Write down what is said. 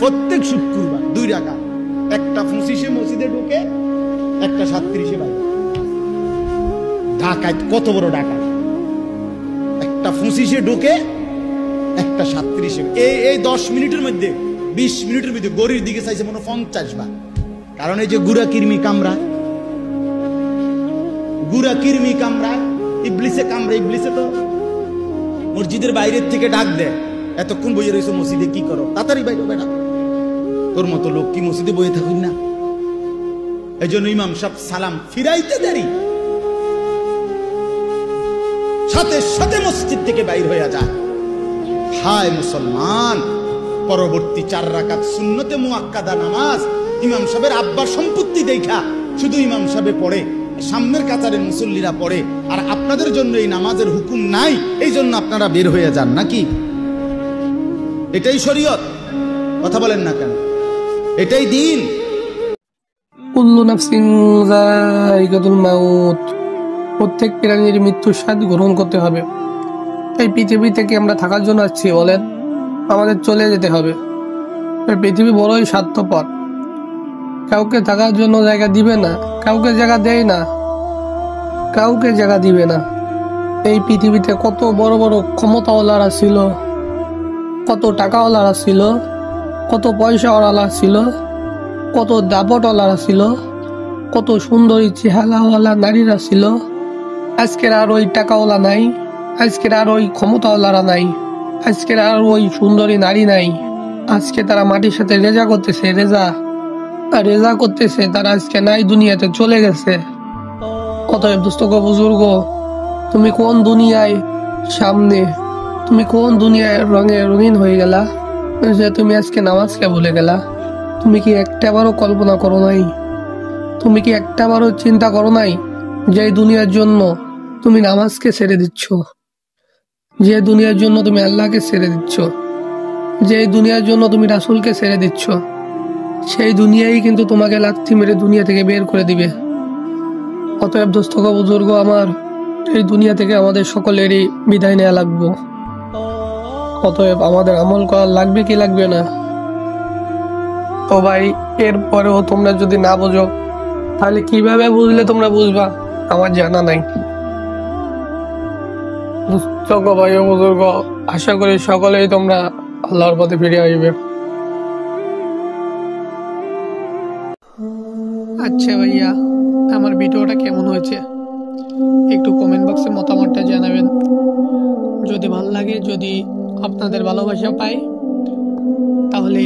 প্রত্যেক শুক্রবার 2 রাকাত, একটা 25-এ মসজিদে ঢুকে, একটা 37-এ বাইরে। ঢাকায় কত বড় ডাকাত! একটা 25-এ ঢুকে, একটা 37-এ। এই 10 মিনিটের মধ্যে, 20 মিনিটের মধ্যে গড়ির দিকে চাইছে মনে 50 বার। কারণ এই যে গুড়া কিরমি কামড়া, গুড়া কিরমি কামড়া, ইবলিসে কামড়া। ইবলিসে তো মসজিদের বাইরের থেকে ডাক দেয়, এতক্ষণ বইয়ে রয়েছে মসজিদে, কি করো, তাড়াতাড়ি বাইরে বেটা। তোর মতো লোক কি মসজিদে বইয়ে থাকুন না? এই জন্য ইমাম সাহেব সালাম ফিরাইতে দেরি, সাথে সাথে মসজিদ থেকে বাইর হয়ে যায়। হায় মুসলমান, পরবর্তী 4 রাকাত সুন্নতে মুআক্কাদা নামাজ ইমাম সাহেবের আব্বার সম্পত্তি দেখা শুধু ইমাম সাহেবে পড়ে, সামনের কাতারের মুসল্লিরা পড়ে, আর আপনাদের জন্য এই নামাজের হুকুম নাই, এই জন্য আপনারা বের হয়ে যান নাকি? এটাই শরীয়ত? কথা বলেন না কেন? এটাই দিন। কুল্লু নাফসিন যায়িকাতুল মাউত, প্রত্যেক প্রাণীর মৃত্যুর স্বাদ গ্রহণ করতে হবে। এই পৃথিবী থেকে আমরা থাকার জন্য আসছি বলেন? আমাদের চলে যেতে হবে। এই পৃথিবী বড়ই স্বার্থপর, কাউকে থাকার জন্য জায়গা দিবে না, কাউকে জায়গা দেয় না, কাউকে জায়গা দিবে না। এই পৃথিবীতে কত বড় বড় ক্ষমতাওয়ালারা ছিল, কত টাকাওয়ালারা ছিল, কত পয়সাওয়ালা ছিল, কত দাপটওয়ালারা ছিল, কত সুন্দরী চেহারাওয়ালা নারীরা ছিল। আজকের আর ওই টাকাওয়ালা নাই, আজকের আর ওই ক্ষমতাওয়ালারা নাই, আজকের আর ওই সুন্দরী নারী নাই। আজকে তারা মাটির সাথে রেজা করতেছে, রেজা করতেছে, তারা আজকে নাই, দুনিয়াতে চলে গেছে। অতএব দোস্ত গো, বুজুর্গ, তুমি কোন দুনিয়ায় সামনে, তুমি কোন দুনিয়ায় রঙে রঙিন হয়ে গেলা যে তুমি আজকে নামাজকে ভুলে গেলা? তুমি কি একটাবারও কল্পনা করো নাই? তুমি কি একটাবারও চিন্তা করো নাই যে দুনিয়ার জন্য তুমি নামাজকে ছেড়ে দিচ্ছ, যে দুনিয়ার জন্য তুমি আল্লাহকে ছেড়ে দিচ্ছ, যে দুনিয়ার জন্য তুমি রাসূলকে ছেড়ে দিচ্ছ, সেই দুনিয়াই কিন্তু তোমাকে লাথি মেরে দুনিয়া থেকে বের করে দিবে। অতএব দোস্ত গো, বুজুর্গ আমার, এই দুনিয়া থেকে আমাদের সকলেরই বিদায় নেওয়া লাগবে। অতএব আমাদের আমল করা লাগবে কি লাগবে না? তো ভাই, এরপরেও তোমরা যদি না বোঝো, তাহলে কিভাবে বুঝলে তোমরা বুঝবা আমার জানা নাই। ভাই ও বুজুর্গ, আশা করি সকলেই তোমরা আল্লাহর পথে ফিরে আসবে। আচ্ছা ভাইয়া, আমার ভিডিওটা কেমন হয়েছে একটু কমেন্ট বক্সে মতামতটা জানাবেন। যদি ভালো লাগে, যদি আপনাদের ভালোবাসা পাই, তাহলে